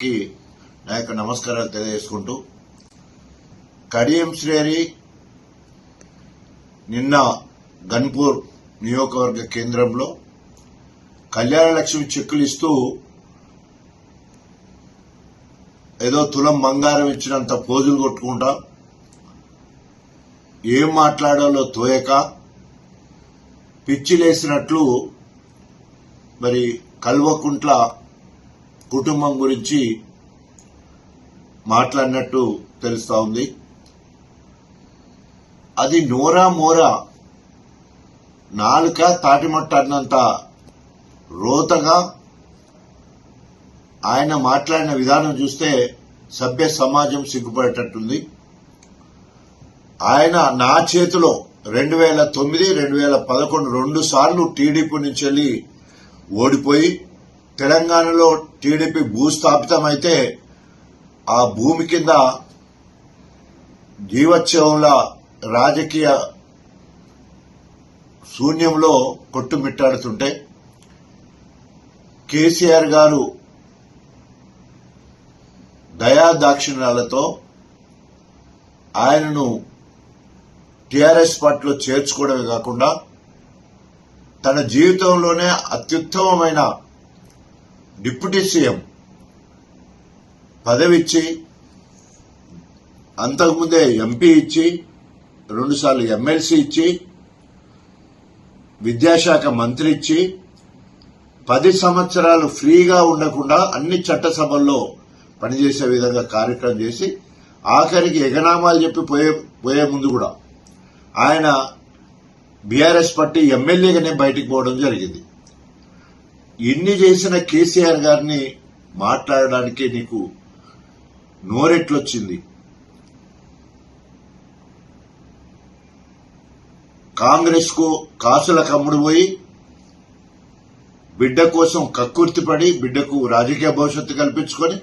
నా యొక్క నమస్కారాలు తెలియజేసుకుంటూ, కడియం శ్రేరి నిన్న గన్పూర్ నియోజకవర్గ కేంద్రంలో కళ్యాణ లక్ష్మి చెక్కులు ఇస్తూ ఏదో తులం బంగారం ఇచ్చినంత పోజులు కొట్టుకుంటా ఏం మాట్లాడాలో తోయక పిచ్చిలేసినట్లు మరి కల్వకుంట్ల కుటుంబం గురించి మాట్లాడినట్టు తెలుస్తా ఉంది. అది నోరా మోరా నాలుక తాటిమట్ట అన్నంత రోతగా ఆయన మాట్లాడిన విధానం చూస్తే సభ్య సమాజం సిగ్గుపడేటట్టుంది. ఆయన నా చేతిలో 2009, 2011 2 సార్లు టీడీపీ నుంచి వెళ్లి ఓడిపోయి తెలంగాణలో టీడీపీ భూస్థాపితమైతే ఆ భూమి కింద జీవోత్సవంలా రాజకీయ శూన్యంలో కొట్టుమిట్టాడుతుంటే కేసీఆర్ గారు దయాదాక్షిణ్యాలతో ఆయనను టీఆర్ఎస్ పార్టీలో చేర్చుకోవడమే కాకుండా తన జీవితంలోనే అత్యుత్తమమైన డిప్యూటీ సీఎం పదవిచ్చి, అంతకుముందే ఎంపీ ఇచ్చి, 2 సార్లు ఎమ్మెల్సీ ఇచ్చి, విద్యాశాఖ మంత్రి ఇచ్చి 10 సంవత్సరాలు ఫ్రీగా ఉండకుండా అన్ని చట్టసభల్లో పనిచేసే విధంగా కార్యక్రమం చేసి ఆఖరికి ఎగనామాలు చెప్పి పోయే ముందు కూడా ఆయన బీఆర్ఎస్ పార్టీ ఎమ్మెల్యేగానే బయటికి పోవడం జరిగింది. ఇన్ని చేసిన కేసీఆర్ గారిని మాట్లాడడానికి నీకు నోరెట్లొచ్చింది? కాంగ్రెస్ కు కాసుల కమ్ముడు పోయి బిడ్డ కోసం కక్కుర్తిపడి బిడ్డకు రాజకీయ భవిష్యత్తు కల్పించుకొని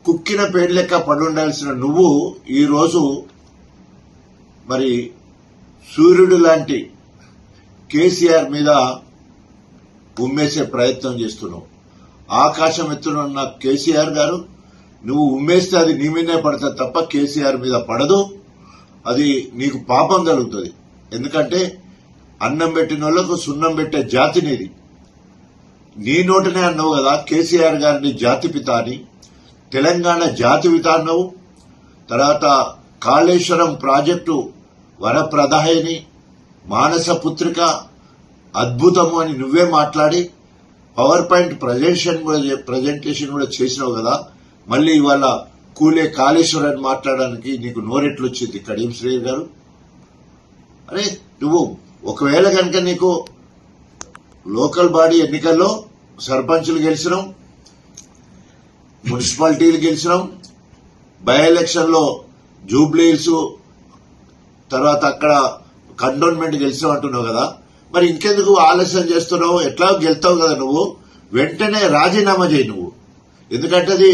కుక్కిన పేరు లెక్క పడుండాల్సిన నువ్వు ఈరోజు మరి సూర్యుడు లాంటి కేసీఆర్ మీద ఉమ్మేసే ప్రయత్నం చేస్తున్నావు. ఆకాశం ఎత్తునున్న కేసీఆర్ గారు, నువ్వు ఉమ్మేస్తే అది నీ మీదే పడుతుంది తప్ప కేసీఆర్ మీద పడదు. అది నీకు పాపం కలుగుతుంది. ఎందుకంటే అన్నం పెట్టిన వాళ్లకు సున్నం పెట్టే జాతి నీది. నీ నోటినే అన్నావు కదా కేసీఆర్ గారిని జాతిపిత అని, తెలంగాణ జాతిపిత అన్నావు. తర్వాత కాళేశ్వరం ప్రాజెక్టు వరప్రదాయని, మానస పుత్రిక అద్భుతము అని నువ్వే మాట్లాడి పవర్ పాయింట్ ప్రజెంటేషన్ కూడా చేసినావు కదా. మళ్లీ ఇవాళ కూలే కాళేశ్వరాన్ని మాట్లాడడానికి నీకు నోరెట్లొచ్చింది కడియం శ్రేయర్ గారు? అరే నువ్వు ఒకవేళ కనుక నీకు లోకల్ బాడీ ఎన్నికల్లో సర్పంచులు గెలిచినాం, మున్సిపాలిటీలు గెలిచినాం, బై ఎలక్షన్ లో జూబ్లీహిల్స్ తర్వాత అక్కడ కంటోన్మెంట్ గెలిచినావు అంటున్నావు కదా. మరి ఇంకెందుకు ఆలస్యం చేస్తున్నావు? ఎట్లా గెలుతావు కదా నువ్వు, వెంటనే రాజీనామా చేయి నువ్వు. ఎందుకంటే అది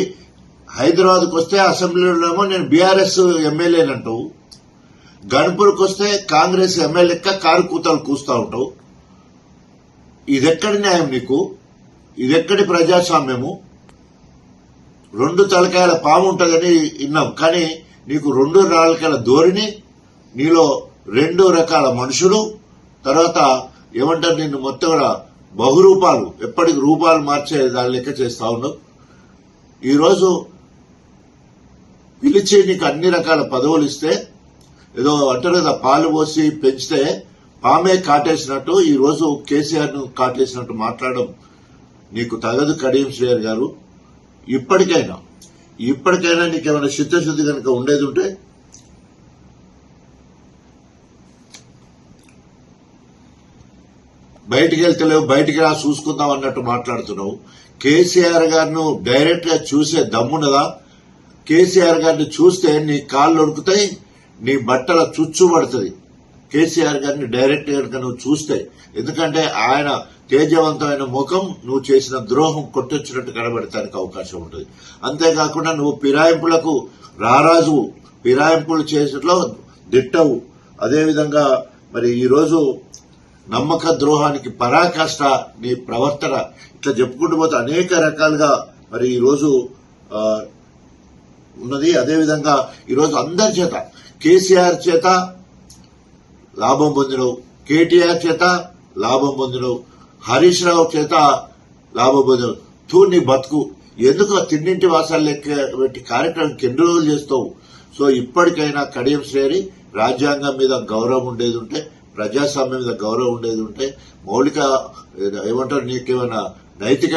హైదరాబాద్కు వస్తే అసెంబ్లీలోనేమో నేను బీఆర్ఎస్ ఎమ్మెల్యేనంటావు, గన్పూర్కి వస్తే కాంగ్రెస్ ఎమ్మెల్యేక్క కారు కూతలు కూస్తా ఉంటావు. ఇదెక్కడి న్యాయం నీకు? ఇదెక్కడి ప్రజాస్వామ్యము? 2 తలకాయల పాము ఉంటుందని విన్నాం, కానీ నీకు 2 నాలుకల ధోరణి, నీలో 2 రకాల మనుషులు, తర్వాత ఏమంటారు నిన్ను మొత్తం కూడా బహురూపాలు, ఎప్పటికి రూపాలు మార్చే దాని లెక్క చేస్తా ఉన్నావు. ఈరోజు పిలిచి నీకు అన్ని రకాల పదవులు ఇస్తే ఏదో అంటారు కదా పాలు పోసి పెంచితే పామే కాటేసినట్టు ఈరోజు కేసీఆర్ ను కాటేసినట్టు మాట్లాడడం నీకు తగదు కడియం శ్రేయర్ గారు. ఇప్పటికైనా నీకేమైనా చిత్తశుద్ధి కనుక ఉండేది ఉంటే బయటికి వెళ్తలేవు, బయటికి రా చూసుకుందాం అన్నట్టు మాట్లాడుతున్నావు. కేసీఆర్ గారిను డైరెక్ట్ గా చూసే దమ్మున్నదా? కేసీఆర్ గారిని చూస్తే నీ కాళ్ళు వణుకుతాయి, నీ బట్టల చుచ్చు పడుతుంది. కేసీఆర్ గారిని డైరెక్ట్ గా నువ్వు చూస్తే, ఎందుకంటే ఆయన తేజవంతమైన ముఖం నువ్వు చేసిన ద్రోహం కొట్టొచ్చినట్టు కనబడటానికి అవకాశం ఉంటుంది. అంతేకాకుండా నువ్వు ఫిరాయింపులకు రారాజు, ఫిరాయింపులు చేసట్లో దిట్టవు. అదేవిధంగా మరి ఈరోజు నమ్మక ద్రోహానికి పరాకాష్ట నీ ప్రవర్తన. ఇట్లా చెప్పుకుంటూ పోతే అనేక రకాలుగా మరి ఈరోజు ఉన్నది. అదేవిధంగా ఈరోజు అందరి చేత, కేసీఆర్ చేత లాభం పొందినవు, కేటీఆర్ చేత లాభం పొందినవు, హరీష్ రావు చేత లాభం పొందినవు. నీ బతుకు ఎందుకు తిన్నింటి వాసాలు లెక్క పెట్టి కార్యక్రమం ఎన్ని రోజులు చేస్తావు? సో ఇప్పటికైనా కడియం శ్రేణి రాజ్యాంగం మీద గౌరవం ఉండేది ఉంటే, ప్రజాస్వామ్యం మీద గౌరవం ఉండేది ఉంటే, మౌలిక ఏమంటారు నీకేమైనా నైతిక